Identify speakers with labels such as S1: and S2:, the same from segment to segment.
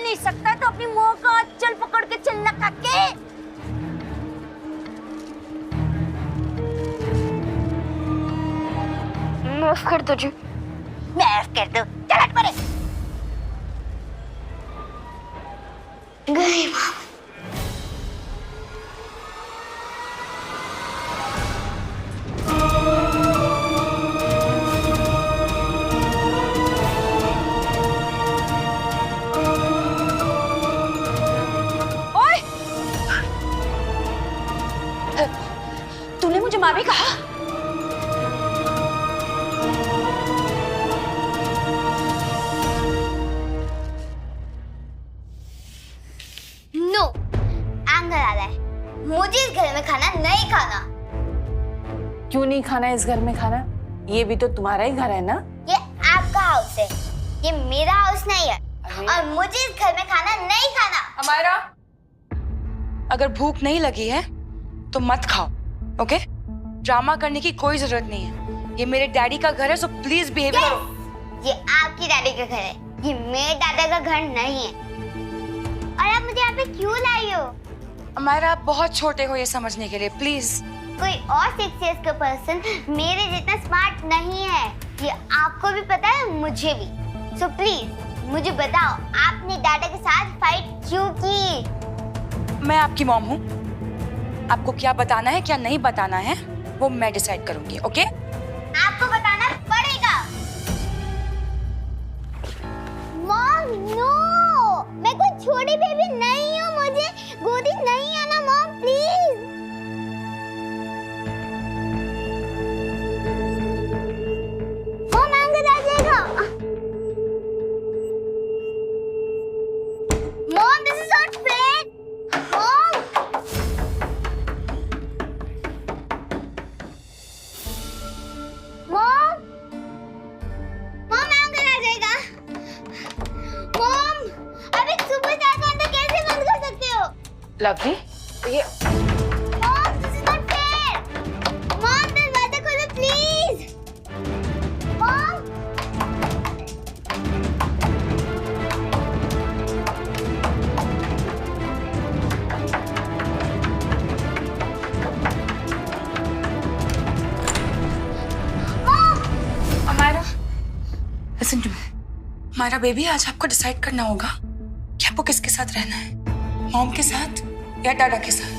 S1: नहीं सकता तो अपनी मोह का चल पकड़ के चलना काके।
S2: माफ कर दो जी।
S1: माफ कर दो, चल हट परे।
S2: गई माँ।
S1: ओए, तूने मुझे मामी कहा?
S2: नो, एंगर आ रहा है। मुझे इस घर में खाना नहीं खाना।
S3: क्यों नहीं खाना इस घर में खाना? ये भी तो तुम्हारा ही घर है ना?
S2: ये आपका हाउस है, ये मेरा हाउस नहीं है। और मुझे इस घर में खाना नहीं खाना।
S4: अमायरा, अगर भूख नहीं लगी है तो मत खाओ, ओके? ड्रामा करने की कोई जरूरत नहीं है। ये मेरे डैडी का घर है, सो प्लीज बिहेव करो।
S2: ये आपकी डैडी का घर है, ये मेरे दादा का घर नहीं है। और आप मुझे यहाँ पे क्यों लाई हो?
S4: अमायरा, आप बहुत छोटे हो ये समझने के लिए, प्लीज।
S2: कोई और 6 इयर्स का पर्सन मेरे जितना स्मार्ट नहीं है, ये आपको भी पता है, मुझे भी। सो प्लीज मुझे बताओ, आपने दादा के साथ फाइट क्यों की?
S4: मैं आपकी मॉम हूँ। आपको क्या बताना है क्या नहीं बताना है वो मैं डिसाइड करूंगी, ओके?
S2: आपको बताना पड़ेगा। मॉम, नो, मैं कोई छोटी बेबी नहीं हूँ, मुझे गोदी नहीं आना मॉम, प्लीज। मॉम एंगर आ जाएगा। Mom, this is not fair. Mom, mom, mom anger आ जाएगा। मॉम, अब एक सुपरस्टार को अंदर कैसे बंद कर सकते हो?
S3: लवली, ये
S2: mom, this is not fair. Mom, दरवाजा खोलो please. Mom,
S4: Amaira, listen to me. Amaira baby, आज आपको डिसाइड करना होगा कि आपको किसके साथ रहना है, मॉम के साथ या डाडा के साथ।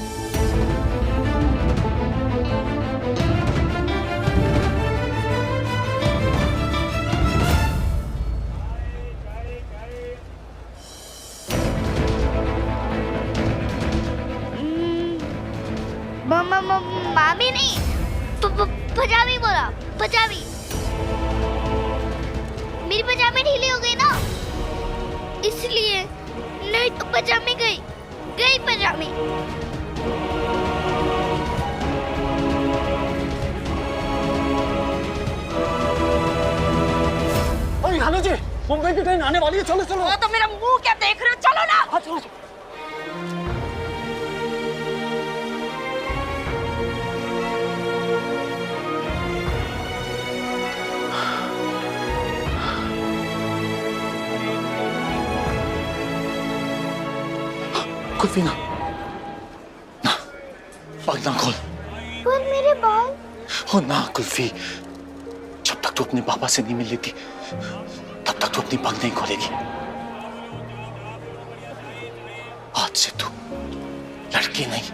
S2: मामी नहीं, पजामी बोला, पजामी। मेरी पजामी ढीली हो गई ना, इसलिए। नहीं तो पजामी गई, गई पजामी।
S5: अरे हानो जी, मुंबई की ट्रेन आने वाली है, चलो चलो।
S1: तो मेरा मुंह क्या देख रहे हो, चलो ना।
S5: हाँ चलो। कुल्फी ना, ना, पग ना खोल।
S2: पर मेरे बाल।
S5: हो ना कुल्फी, जब तक तू अपने पापा से नहीं मिल लेती तब तक तू अपनी पग नहीं खोलेगी। आज से तू लड़की नहीं,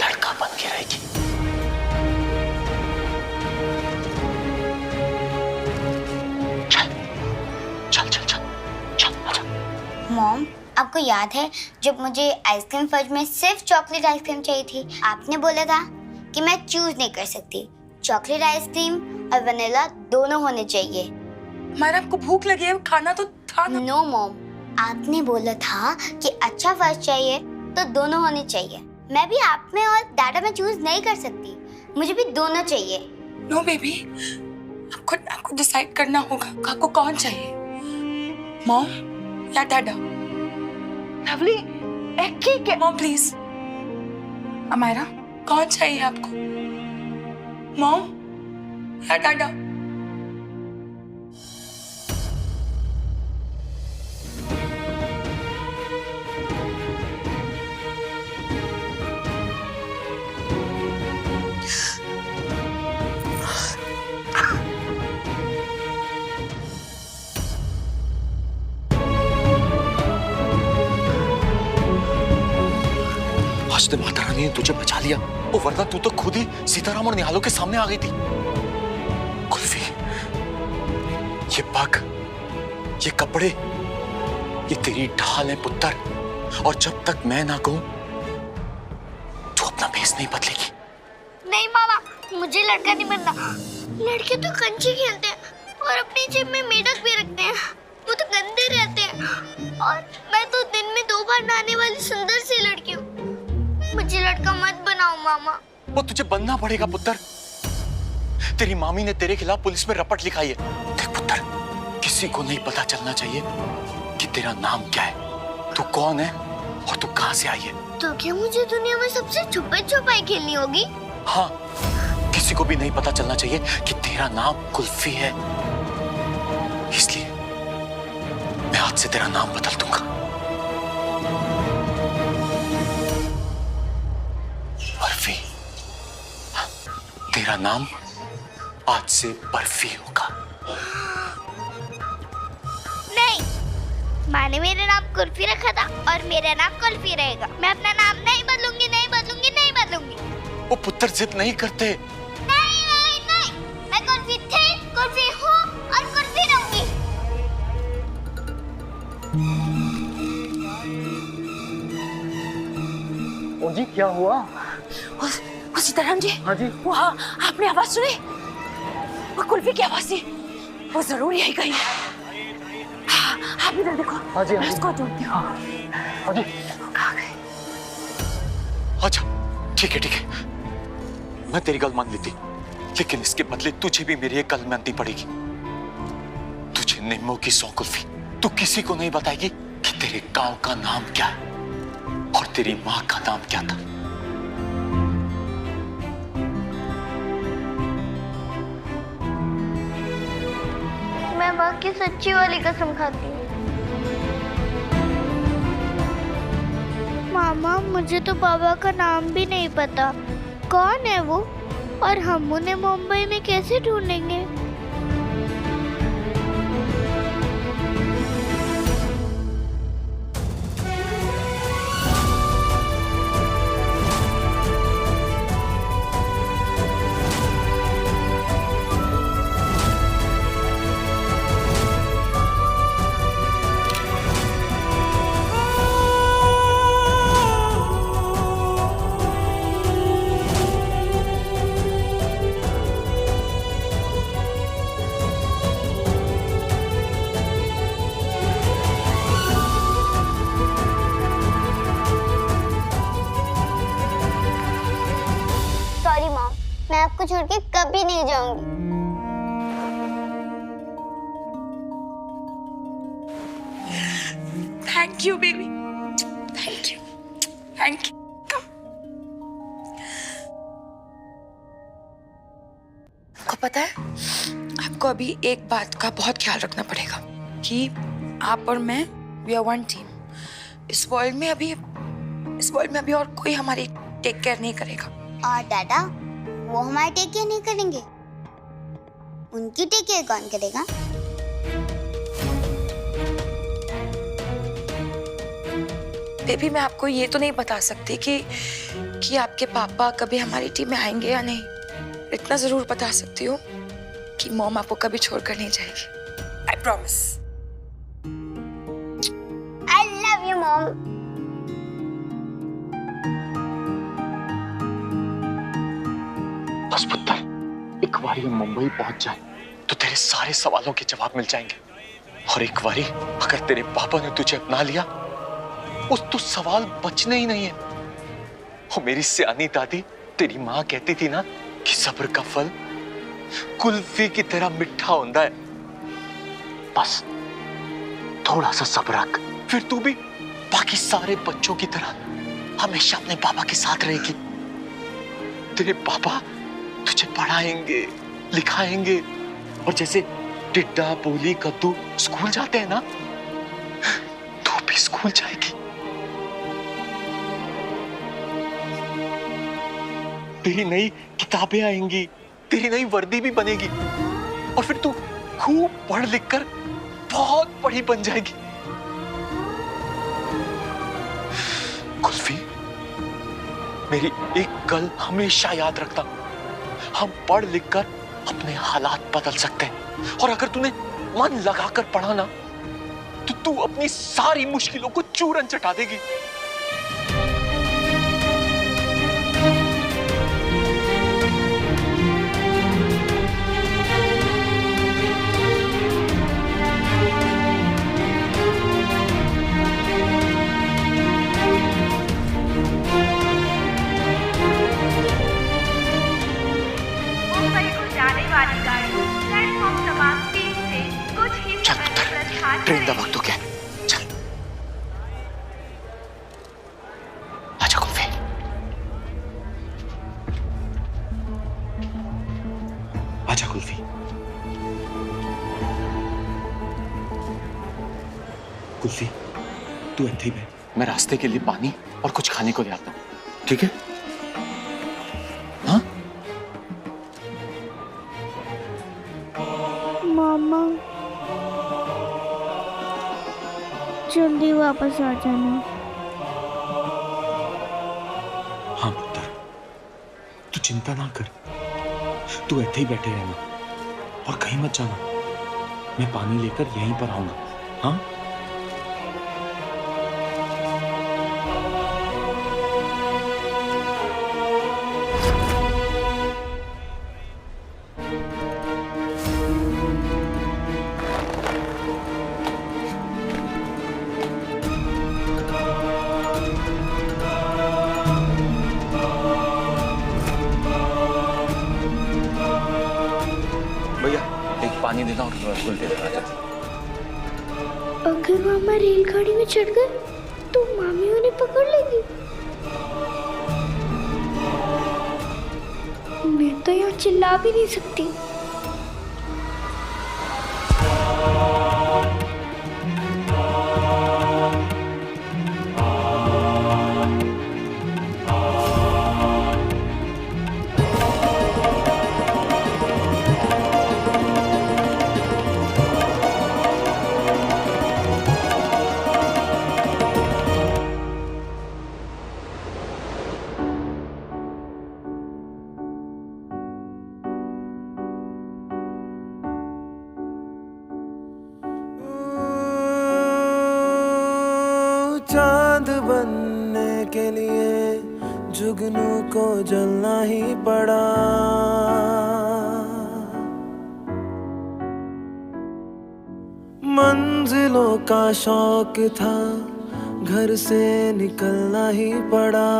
S5: लड़का बन के रहेगी। चल चल चल चल चल आजा।
S2: मॉम, आपको याद है जब मुझे आइसक्रीम फज में सिर्फ चॉकलेट आइसक्रीम चाहिए थी, आपने बोला था कि मैं चूज नहीं कर सकती, चॉकलेट आइसक्रीम और वनीला दोनों होने चाहिए।
S4: अमायरा, आपको भूख लगी है, खाना तो था ना।
S2: नो मॉम, आपने बोला था कि अच्छा फर्स्ट चाहिए तो दोनों होने चाहिए। मैं भी आप में और दादा में चूज नहीं कर सकती, मुझे भी दोनों चाहिए।
S4: नो बेबी, आपको डिसाइड करना होगा आपको कौन चाहिए, मॉम या डैडा।
S1: लवली, एक ही के।
S4: Mom please. अमायरा, कौन चाहिए आपको, मॉम या डैडा?
S5: आज तो माता रानी ने तुझे बचा लिया, और वरना तू तो खुद ही सीताराम और निहालों के सामने आ गई थी। कुल्फी, ये पग, ये कपड़े, ये तेरी ढाल है पुत्र, और जब तक मैं ना कहूं तू अपना भेस नहीं बदलेगी।
S2: नहीं मामा, मुझे लड़का नहीं बनना। लड़के तो कंचे खेलते हैं और अपनी जेब में मेढक भी रखते हैं, वो तो गंदे रहते हैं। और मैं तो दिन में 2 बार नहाने वाली सुंदर सी लड़की हूँ। मुझे लड़का मत बनाओ मामा।
S5: वो तुझे बनना पड़ेगा पुत्र। तेरी मामी ने तेरे खिलाफ पुलिस में रपट लिखाई है। देख पुत्र, किसी को नहीं पता चलना चाहिए कि तेरा नाम क्या है, तू कौन है और तू कहां से आई है।
S2: तो क्या मुझे दुनिया में सबसे छुपे छुपाई खेलनी होगी?
S5: हाँ, किसी को भी नहीं पता चलना चाहिए कि तेरा नाम कुल्फी है। इसलिए मैं आज से तेरा नाम बदल दूंगा। बर्फी, तेरा नाम आज से बर्फी होगा।
S2: नहीं, माँ ने मेरा नाम कुल्फी रखा था और मेरा नाम कुल्फी रहेगा। मैं अपना नाम नहीं बदलूंगी, नहीं बदलूंगी, नहीं बदलूंगी।
S5: वो पुत्र जिद नहीं करते।
S2: नहीं नहीं नहीं, मैं कुल्फी थी, कुल्फी हूँ और कुल्फी रहूंगी।
S6: ओ जी, क्या हुआ?
S3: वो सीताराम जी,
S6: हाँ जी।
S3: वो हाँ, आपने आवाज सुनी? वो कुल्फी की आवाज थी, वो जरूर यही गई है। हाँ, आप इधर देखो।
S6: हाँ जी, हाँ
S3: मैं
S6: जी।
S3: उसको ढूंढती हूँ।
S6: हाँ जी।
S3: कहाँ गए?
S5: अच्छा, ठीक है ठीक है, मैं तेरी गल मान लेती, लेकिन इसके बदले तुझे भी मेरी एक कल माननी पड़ेगी। तुझे निम्मो की 100 कुल्फी तू किसी को नहीं बताएगी कि तेरे गांव का नाम क्या है और तेरी माँ का नाम क्या था।
S2: मैं माँ की सच्ची वाली कसम खाती हूँ। मामा, मुझे तो बाबा का नाम भी नहीं पता। कौन है वो और हम उन्हें मुंबई में कैसे ढूंढेंगे? सॉरी मॉम, मैं आपको छोड़ के कभी नहीं जाऊंगी।
S4: Thank you baby, thank you, thank you. आपको पता है, आपको अभी एक बात का बहुत ख्याल रखना पड़ेगा कि आप और मैं, वी आर वन टीम। इस वर्ल्ड में अभी और कोई हमारी टेक केयर नहीं करेगा।
S2: और दादा, वो हमारी टेक केयर नहीं करेंगे, उनकी टेक केयर कौन करेगा?
S4: बेबी, मैं आपको ये तो नहीं बता सकती कि आपके पापा कभी हमारी टीम में आएंगे या नहीं। इतना जरूर बता सकती हूँ कि मॉम आपको कभी छोड़कर नहीं जाएगी। I promise.
S2: I love you mom.
S5: बस पुत्र, एक बारी हम मुंबई पहुंच जाए तो तेरे सारे सवालों के जवाब मिल जाएंगे। और एक बारी अगर तेरे पापा ने तुझे अपना लिया, उस तो सवाल बचने ही नहीं है। और मेरी सियानी दादी, तेरी माँ कहती थी ना कि सब्र का फल कुल्फी की तरह मीठा होता है। बस थोड़ा सा सब्र रख, फिर तू भी बाकी सारे बच्चों की तरह हमेशा अपने पापा के साथ रहेगी। तेरे पापा तुझे पढ़ाएंगे, लिखाएंगे, और जैसे टिड्डा, बोली, कद्दू स्कूल जाते हैं ना, तू भी स्कूल जाएगी। तेरी नई किताबें आएंगी, तेरी नई वर्दी भी बनेगी, और फिर तू खूब पढ़ लिख कर बहुत बड़ी बन जाएगी। कुल्फी, मेरी एक गल हमेशा याद रखना, हम पढ़ लिख कर अपने हालात बदल सकते हैं, और अगर तूने मन लगाकर पढ़ा ना तो तू अपनी सारी मुश्किलों को चूरन चटा देगी। ट्रेन का वक्त हो गया, चल आजा कुल्फी। आजा कुल्फी। कुल्फी तू इत्थे ही बैठ, मैं रास्ते के लिए पानी और कुछ खाने को ले आता हूँ, ठीक है? हाँ
S7: मामा जल्दी वापस आ जाना।
S5: हाँ पुत्र, तू चिंता ना कर, तू ऐसे ही बैठे रहना और कहीं मत जाना, मैं पानी लेकर यहीं पर आऊंगा। हाँ पानी देना और रसगुल दे देना जल्दी।
S7: अगर मामा रेलगाड़ी में चढ़ गए तो मामी उन्हें पकड़ लेगी। मैं तो यहाँ चिल्ला भी नहीं सकती।
S8: चांद बनने के लिए जुगनू को जलना ही पड़ा। मंजिलों का शौक था, घर से निकलना ही पड़ा।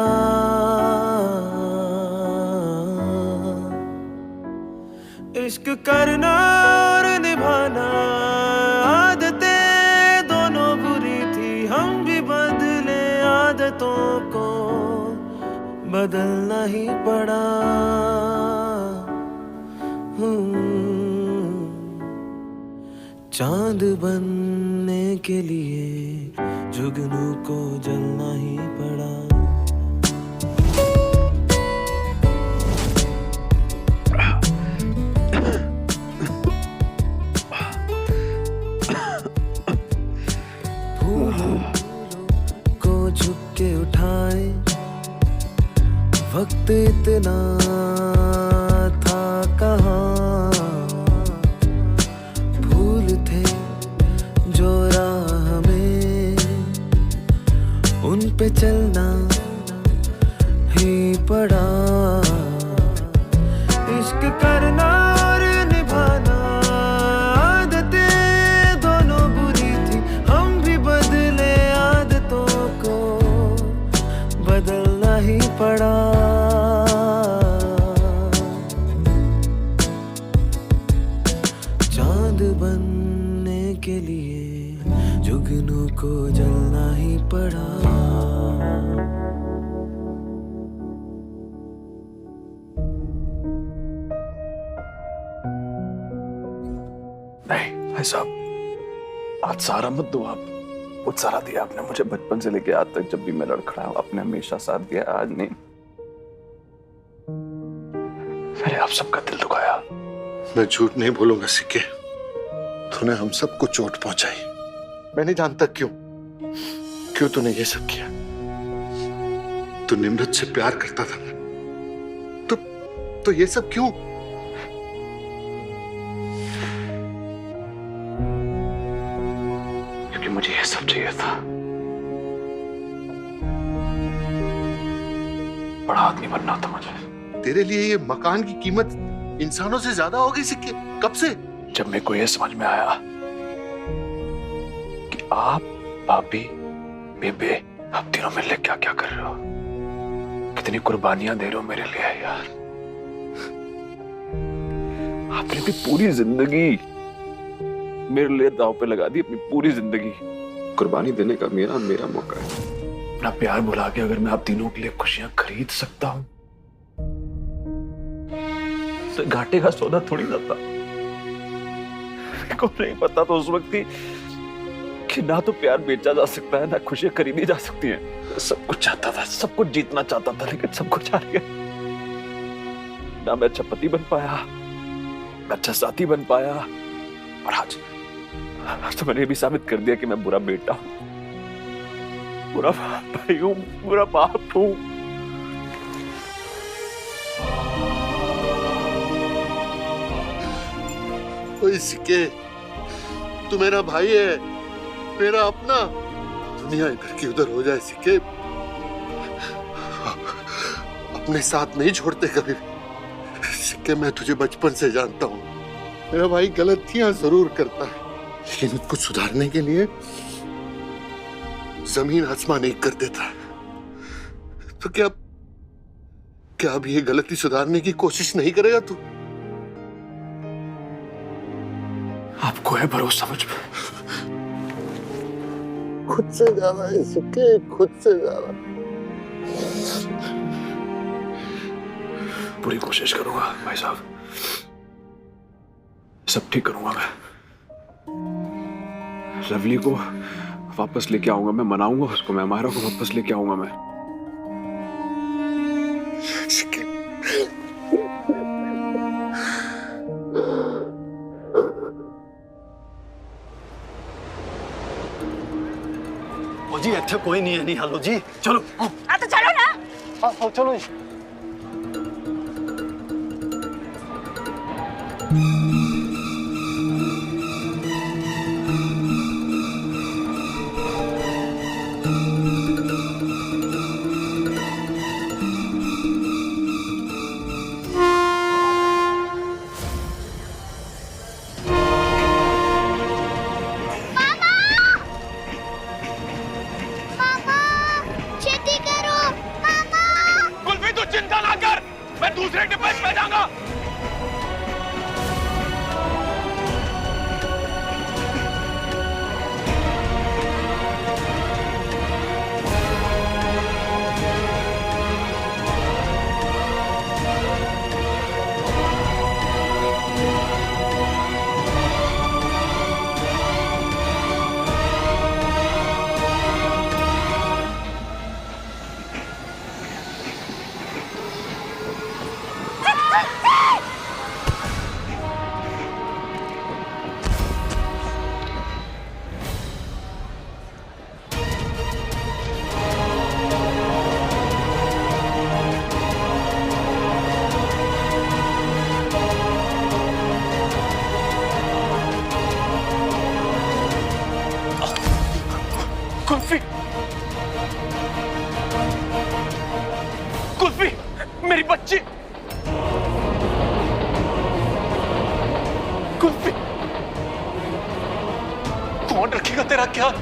S8: इश्क करना और निभाना आदतें दोनों बुरी थी, हम भी बदले आदतों को बदलना ही पड़ा। चांद बनने के लिए जुगनू को जलना ही पड़ा। के उठाए वक्त इतना था कहाँ, भूल थे जो राह में उन पे चलना ही पड़ा। इश्क करना और निभाना आदतें दोनों बुरी थी, हम भी बदले आदतों को बदलना ही पड़ा। चांद बनने के लिए जुगनू को जलना ही पड़ा।
S9: नहीं भाई साहब, आज सहारा मत दो आप। बहुत सारा दिया आपने मुझे बचपन से लेके आज तक, जब भी मैं लड़खड़ा हूं आपने हमेशा साथ दिया, आज नहीं। मैंने आप सबका दिल दुखाया।
S10: मैं झूठ नहीं बोलूंगा सिक्के, तूने हम सबको चोट पहुंचाई। मैं नहीं जानता क्यों तूने ये सब किया। तू निम्रत से प्यार करता था ना, तो ये सब क्यों?
S9: क्योंकि मुझे ये सब चाहिए था। बड़ा आदमी बनना था मुझे।
S10: तेरे लिए ये मकान की कीमत इंसानों से ज्यादा हो गई सिक्के। कब से?
S9: जब मेरे को ये समझ में आया कि आप, भाभी, बेबे, आप तीनों मिलके क्या क्या कर रहे हो, कितनी कुर्बानियां दे रहे हो मेरे लिए यार। आपने भी पूरी जिंदगी मेरे लिए दांव पे लगा दी, अपनी पूरी जिंदगी। कुर्बानी देने का मेरा मौका है। अपना प्यार भुला के अगर मैं आप तीनों के लिए खुशियां खरीद सकता हूं तो घाटे का सौदा थोड़ी ना था। को नहीं पता तो उस वक्त कि ना तो प्यार बेचा जा सकता है, ना खुशियां खरीदी जा सकती हैं। सब कुछ चाहता था, सब कुछ जीतना चाहता था, लेकिन सब कुछ हार गया। ना मैं अच्छा पति बन पाया, अच्छा साथी बन पाया, और आज तो मैंने ये भी साबित कर दिया कि मैं बुरा बेटा हूं, बुरा भाई हूं, बुरा बाप हूं।
S10: ओए सिक्के, तू मेरा भाई है, मेरा अपना। दुनिया इधर की उधर हो जाए सिक्के, अपने साथ नहीं छोड़ते कभी भी। सिक्के, मैं तुझे बचपन से जानता हूँ। मेरा भाई गलतियां जरूर करता है, लेकिन उसको सुधारने के लिए जमीन आसमान एक कर देता है। तो क्या अब ये गलती सुधारने की कोशिश नहीं करेगा तू?
S9: आपको है भरोसा मुझ पर?
S10: खुद से ज्यादा है सिक्के, खुद से ज्यादा।
S9: पूरी कोशिश करूंगा भाई साहब, सब ठीक करूंगा मैं। लवली को वापस लेके आऊंगा मैं, मनाऊंगा उसको, मैं मायरा को वापस लेके आऊंगा मैं।
S6: जी इत्थे कोई नहीं है। नहीं हेलो जी, चलो
S3: तो चलो ना।
S6: आओ चलो जी।
S5: दूसरे डिब्बे में जाऊंगा। कुल्फी, कुल्फी, मेरी बच्ची। कुल्फी, कौन रखेगा तेरा ख्याल?